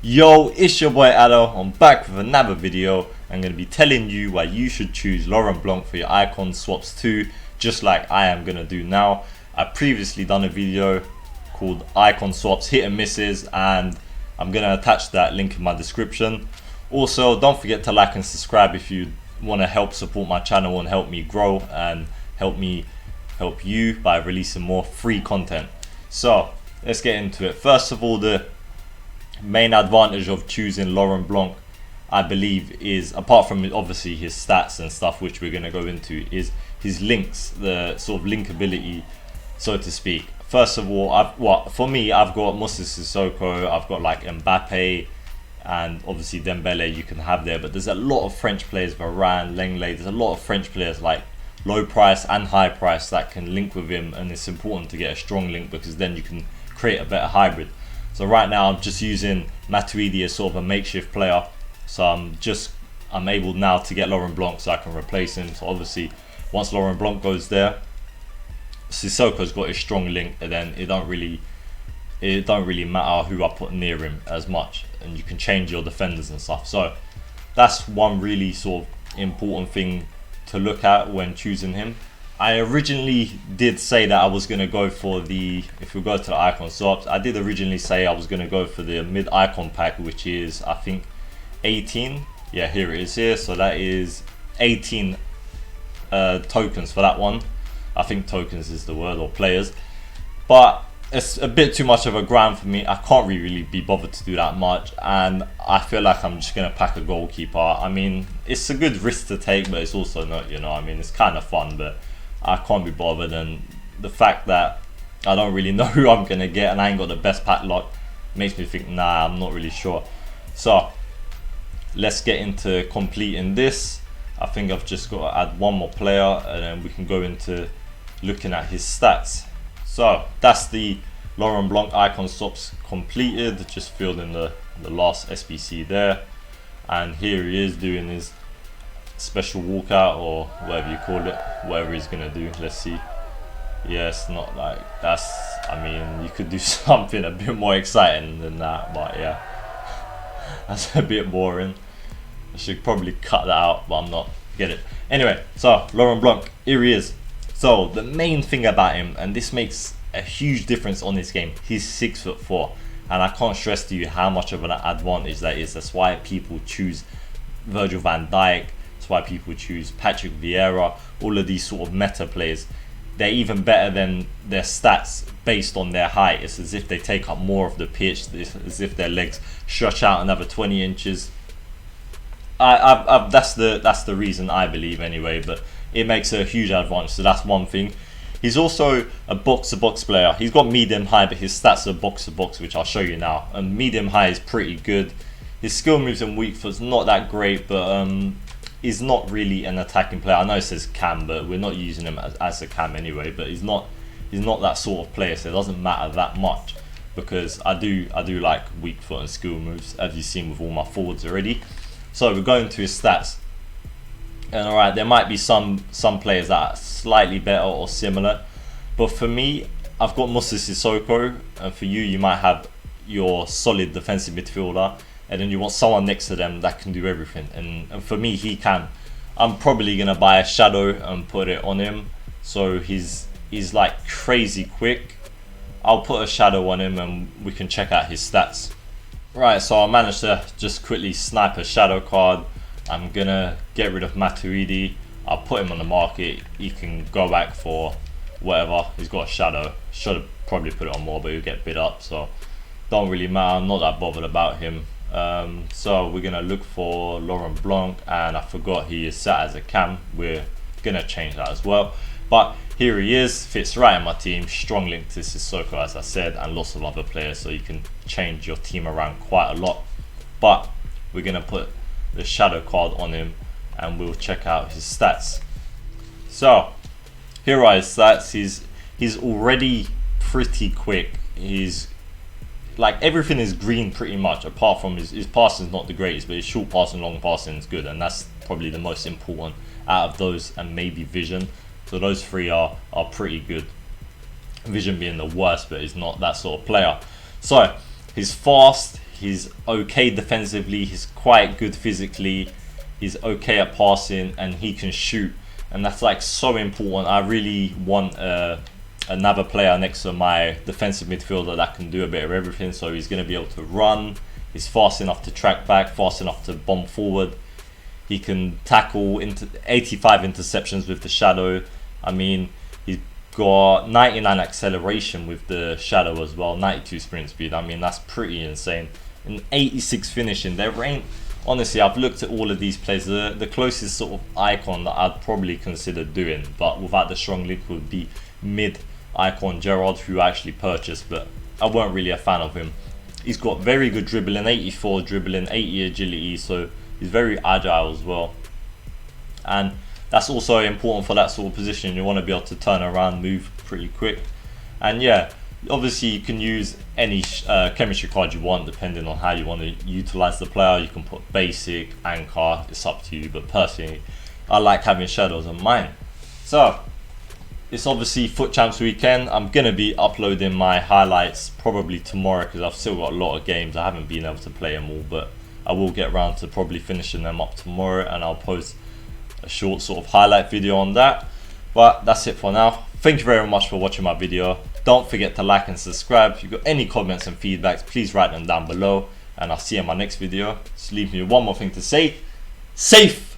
Yo, it's your boy Addo. I'm back with another video. I'm going to be telling you why you should choose Laurent Blanc for your icon swaps too, just like I am going to do now. I previously done a video called icon swaps hit and misses, and I'm going to attach that link in my description. Also, don't forget to like and subscribe if you want to help support my channel and help me grow and help you by releasing more free content. So let's get into it. First of all, the main advantage of choosing Laurent Blanc, I believe, is, apart from obviously his stats and stuff, which we're going to go into, is his links, the sort of linkability, so to speak. First of all, I've got Moussa Sissoko, I've got like Mbappe, and obviously Dembele you can have there, but there's a lot of French players, Varane, Lenglet, there's a lot of French players like low price and high price that can link with him, and it's important to get a strong link because then you can create a better hybrid. So right now I'm just using Matuidi as sort of a makeshift player, so I'm able now to get Laurent Blanc so I can replace him. So obviously once Laurent Blanc goes there, Sissoko's got a strong link, and then it don't really matter who I put near him as much, and you can change your defenders and stuff. So that's one really sort of important thing to look at when choosing him. I originally did say that I was going to go for the, if we go to the icon swaps, I did originally say I was going to go for the mid icon pack, which is I think 18. Yeah, here it is here. So that is 18 tokens for that one. I think tokens is the word, or players, but it's a bit too much of a grind for me. I can't really be bothered to do that much, and I feel like I'm just going to pack a goalkeeper. I mean, it's a good risk to take, but it's also not, you know, I mean, it's kind of fun, but I can't be bothered. And the fact that I don't really know who I'm going to get and I ain't got the best pack luck makes me think, nah, I'm not really sure. So let's get into completing this. I think I've just got to add one more player, and then we can go into looking at his stats. So that's the Laurent Blanc icon swaps completed. Just filled in the last SBC there, and here he is doing his special walkout, or whatever you call it, whatever he's gonna do. Let's see. Yeah, it's not like that's, I mean, you could do something a bit more exciting than that, but yeah, that's a bit boring. I should probably cut that out, but I'm not. Get it. Anyway, so Laurent Blanc, here he is. So the main thing about him, and this makes a huge difference on this game, he's 6'4", and I can't stress to you how much of an advantage that is. That's why people choose Virgil van Dijk. That's why people choose Patrick Vieira. All of these sort of meta players, they're even better than their stats based on their height. It's as if they take up more of the pitch. It's as if their legs stretch out another 20 inches. That's the reason, I believe, anyway. But it makes a huge advantage. So that's one thing. He's also a box-to-box player. He's got medium high, but his stats are box-to-box, which I'll show you now. And medium high is pretty good. His skill moves and weak foot's not that great, but he's not really an attacking player. I know it says cam, but we're not using him as a cam anyway. But he's not that sort of player, so it doesn't matter that much, because I do like weak foot and skill moves, as you've seen with all my forwards already. So we're going to his stats, and alright, there might be some players that are slightly better or similar, but for me, I've got Moussa Sissoko, and for you, you might have your solid defensive midfielder, and then you want someone next to them that can do everything. And for me, he can. I'm probably gonna buy a shadow and put it on him, so he's like crazy quick. I'll put a shadow on him, and we can check out his stats. Right, so I managed to just quickly snipe a shadow card. I'm gonna get rid of Matuidi. I'll put him on the market. He can go back for whatever. He's got a shadow. Should have probably put it on more, but he'll get bid up, so don't really matter. I'm not that bothered about him. So we're gonna look for Laurent Blanc, and I forgot he is set as a cam. We're gonna change that as well. But here he is, fits right in my team. Strong link to Sissoko, as I said, and lots of other players, so you can change your team around quite a lot. But we're gonna put the shadow card on him, and we'll check out his stats. So here are his stats. He's already pretty quick. He's like, everything is green pretty much, apart from his passing is not the greatest, but his short passing, long passing is good, and that's probably the most important out of those, and maybe vision. So those three are pretty good. Vision being the worst, but he's not that sort of player. So he's fast, He's okay defensively, he's quite good physically, he's okay at passing, and he can shoot. And that's like so important. I really want another player next to my defensive midfielder that can do a bit of everything. So he's going to be able to run, he's fast enough to track back, fast enough to bomb forward. He can tackle into 85 interceptions with the shadow. I mean, he's got 99 acceleration with the shadow as well, 92 sprint speed. I mean, that's pretty insane. And 86 finishing. There ain't, honestly, I've looked at all of these players. The closest sort of icon that I'd probably consider doing, but without the strong link, would be mid icon Gerrard, who I actually purchased, but I weren't really a fan of him. He's got very good dribbling, 84 dribbling, 80 agility, so he's very agile as well. And that's also important for that sort of position. You want to be able to turn around, move pretty quick. And yeah, obviously you can use any chemistry card you want depending on how you want to utilize the player. You can put basic, anchor, it's up to you, but personally I like having shadows on mine. So it's obviously Foot Champs weekend. I'm gonna be uploading my highlights probably tomorrow because I've still got a lot of games. I haven't been able to play them all, but I will get around to probably finishing them up tomorrow, and I'll post a short sort of highlight video on that. But that's it for now. Thank you very much for watching my video. Don't forget to like and subscribe. If you've got any comments and feedbacks, please write them down below, and I'll see you in my next video. Just leave me one more thing to say: safe